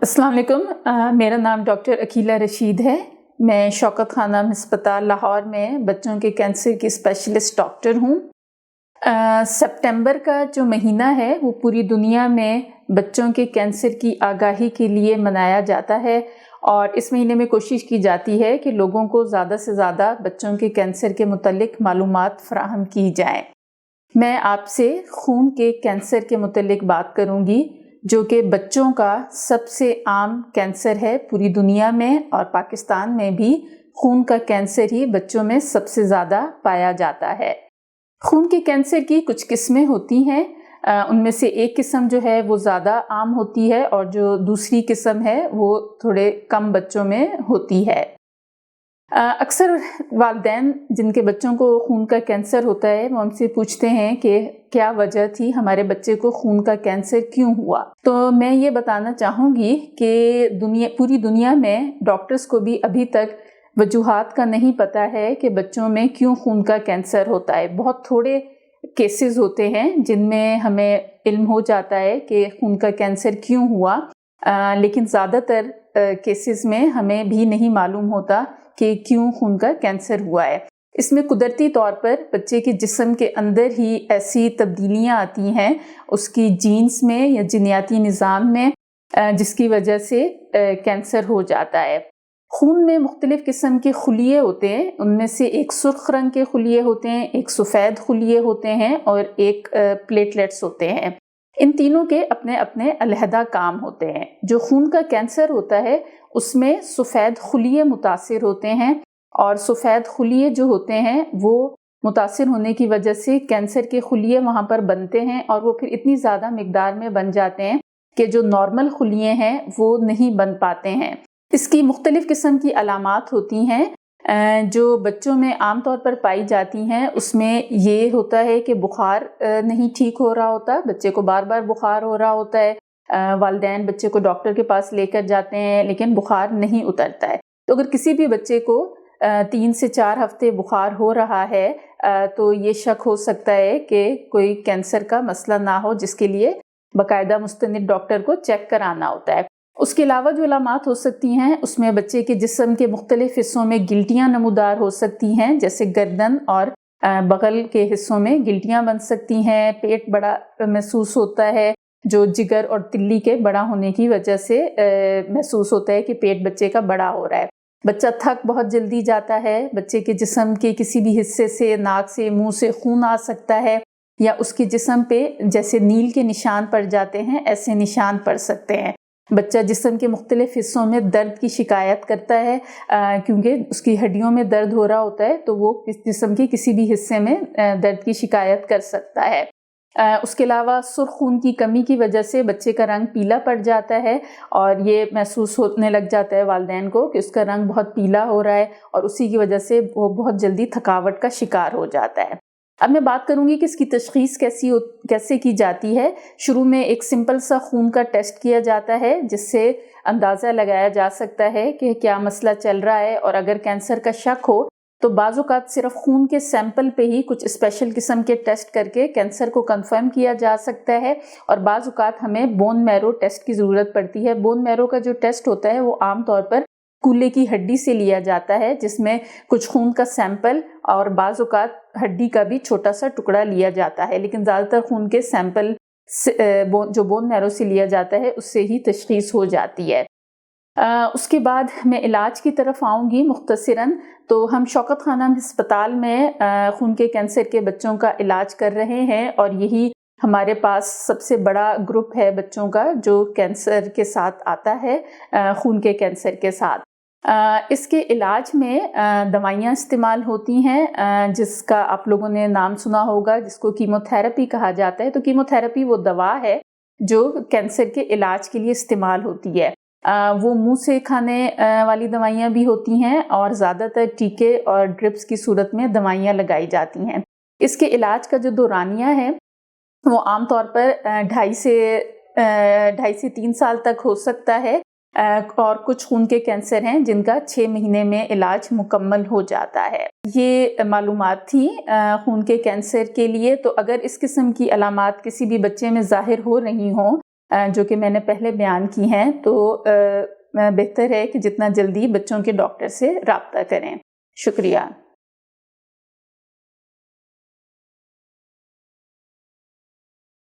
السلام علیکم، میرا نام ڈاکٹر عقیلہ رشید ہے۔ میں شوکت خانم ہسپتال لاہور میں بچوں کے کینسر کی اسپیشلسٹ ڈاکٹر ہوں۔ سپٹمبر کا جو مہینہ ہے وہ پوری دنیا میں بچوں کے کینسر کی آگاہی کے لیے منایا جاتا ہے، اور اس مہینے میں کوشش کی جاتی ہے کہ لوگوں کو زیادہ سے زیادہ بچوں کے کینسر کے متعلق معلومات فراہم کی جائیں۔ میں آپ سے خون کے کینسر کے متعلق بات کروں گی، جو کہ بچوں کا سب سے عام کینسر ہے پوری دنیا میں، اور پاکستان میں بھی خون کا کینسر ہی بچوں میں سب سے زیادہ پایا جاتا ہے۔ خون کے کینسر کی کچھ قسمیں ہوتی ہیں، ان میں سے ایک قسم جو ہے وہ زیادہ عام ہوتی ہے، اور جو دوسری قسم ہے وہ تھوڑے کم بچوں میں ہوتی ہے۔ اکثر والدین جن کے بچوں کو خون کا کینسر ہوتا ہے وہ ہم سے پوچھتے ہیں کہ کیا وجہ تھی ہمارے بچے کو خون کا کینسر کیوں ہوا۔ تو میں یہ بتانا چاہوں گی کہ پوری دنیا میں ڈاکٹرز کو بھی ابھی تک وجوہات کا نہیں پتہ ہے کہ بچوں میں کیوں خون کا کینسر ہوتا ہے۔ بہت تھوڑے کیسز ہوتے ہیں جن میں ہمیں علم ہو جاتا ہے کہ خون کا کینسر کیوں ہوا، لیکن زیادہ تر کیسز میں ہمیں بھی نہیں معلوم ہوتا کہ کیوں خون کا کینسر ہوا ہے۔ اس میں قدرتی طور پر بچے کے جسم کے اندر ہی ایسی تبدیلیاں آتی ہیں اس کی جینز میں یا جینیاتی نظام میں، جس کی وجہ سے کینسر ہو جاتا ہے۔ خون میں مختلف قسم کے خلیے ہوتے ہیں، ان میں سے ایک سرخ رنگ کے خلیے ہوتے ہیں، ایک سفید خلیے ہوتے ہیں، اور ایک پلیٹلیٹس ہوتے ہیں۔ ان تینوں کے اپنے اپنے علیحدہ کام ہوتے ہیں۔ جو خون کا کینسر ہوتا ہے اس میں سفید خلیے متاثر ہوتے ہیں، اور سفید خلیے جو ہوتے ہیں وہ متاثر ہونے کی وجہ سے کینسر کے خلیے وہاں پر بنتے ہیں، اور وہ پھر اتنی زیادہ مقدار میں بن جاتے ہیں کہ جو نارمل خلیے ہیں وہ نہیں بن پاتے ہیں۔ اس کی مختلف قسم کی علامات ہوتی ہیں جو بچوں میں عام طور پر پائی جاتی ہیں۔ اس میں یہ ہوتا ہے کہ بخار نہیں ٹھیک ہو رہا ہوتا، بچے کو بار بار بخار ہو رہا ہوتا ہے، والدین بچے کو ڈاکٹر کے پاس لے کر جاتے ہیں لیکن بخار نہیں اترتا ہے۔ تو اگر کسی بھی بچے کو 3 سے 4 ہفتے بخار ہو رہا ہے تو یہ شک ہو سکتا ہے کہ کوئی کینسر کا مسئلہ نہ ہو، جس کے لیے باقاعدہ مستند ڈاکٹر کو چیک کرانا ہوتا ہے۔ اس کے علاوہ جو علامات ہو سکتی ہیں اس میں بچے کے جسم کے مختلف حصوں میں گلٹیاں نمودار ہو سکتی ہیں، جیسے گردن اور بغل کے حصوں میں گلٹیاں بن سکتی ہیں۔ پیٹ بڑا محسوس ہوتا ہے، جو جگر اور تلی کے بڑا ہونے کی وجہ سے محسوس ہوتا ہے کہ پیٹ بچے کا بڑا ہو رہا ہے۔ بچہ تھک بہت جلدی جاتا ہے، بچے کے جسم کے کسی بھی حصے سے، ناک سے، منہ سے خون آ سکتا ہے، یا اس کے جسم پہ جیسے نیل کے نشان پڑ جاتے ہیں ایسے نشان پڑ سکتے ہیں۔ بچہ جسم کے مختلف حصوں میں درد کی شکایت کرتا ہے، کیونکہ اس کی ہڈیوں میں درد ہو رہا ہوتا ہے تو وہ جسم کے کسی بھی حصے میں درد کی شکایت کر سکتا ہے۔ اس کے علاوہ سرخ خون کی کمی کی وجہ سے بچے کا رنگ پیلا پڑ جاتا ہے، اور یہ محسوس ہونے لگ جاتا ہے والدین کو کہ اس کا رنگ بہت پیلا ہو رہا ہے، اور اسی کی وجہ سے وہ بہت جلدی تھکاوٹ کا شکار ہو جاتا ہے۔ اب میں بات کروں گی کہ اس کی تشخیص کیسے کی جاتی ہے۔ شروع میں ایک سمپل سا خون کا ٹیسٹ کیا جاتا ہے جس سے اندازہ لگایا جا سکتا ہے کہ کیا مسئلہ چل رہا ہے، اور اگر کینسر کا شک ہو تو بعض اوقات صرف خون کے سیمپل پہ ہی کچھ اسپیشل قسم کے ٹیسٹ کر کے کینسر کو کنفرم کیا جا سکتا ہے، اور بعض اوقات ہمیں بون میرو ٹیسٹ کی ضرورت پڑتی ہے۔ بون میرو کا جو ٹیسٹ ہوتا ہے وہ عام طور پر کولے کی ہڈی سے لیا جاتا ہے، جس میں کچھ خون کا سیمپل اور بعض اوقات ہڈی کا بھی چھوٹا سا ٹکڑا لیا جاتا ہے، لیکن زیادہ تر خون کے سیمپل جو بون میرو سے لیا جاتا ہے اس سے ہی تشخیص ہو جاتی ہے۔ اس کے بعد میں علاج کی طرف آؤں گی مختصراً۔ تو ہم شوکت خانم ہسپتال میں خون کے کینسر کے بچوں کا علاج کر رہے ہیں، اور یہی ہمارے پاس سب سے بڑا گروپ ہے بچوں کا جو کینسر کے ساتھ آتا ہے، خون کے کینسر کے ساتھ۔ اس کے علاج میں دوائیاں استعمال ہوتی ہیں، جس کا آپ لوگوں نے نام سنا ہوگا، جس کو کیمو تھراپی کہا جاتا ہے۔ تو کیمو تھراپی وہ دوا ہے جو کینسر کے علاج کے لیے استعمال ہوتی ہے۔ وہ منہ سے کھانے والی دوائیاں بھی ہوتی ہیں، اور زیادہ تر ٹیکے اور ڈرپس کی صورت میں دوائیاں لگائی جاتی ہیں۔ اس کے علاج کا جو دورانیہ ہے وہ عام طور پر 2.5 سے 3 سال تک ہو سکتا ہے، اور کچھ خون کے کینسر ہیں جن کا 6 مہینے میں علاج مکمل ہو جاتا ہے۔ یہ معلومات تھی خون کے کینسر کے لیے۔ تو اگر اس قسم کی علامات کسی بھی بچے میں ظاہر ہو رہی ہوں جو کہ میں نے پہلے بیان کی ہیں، تو بہتر ہے کہ جتنا جلدی بچوں کے ڈاکٹر سے رابطہ کریں۔ شکریہ۔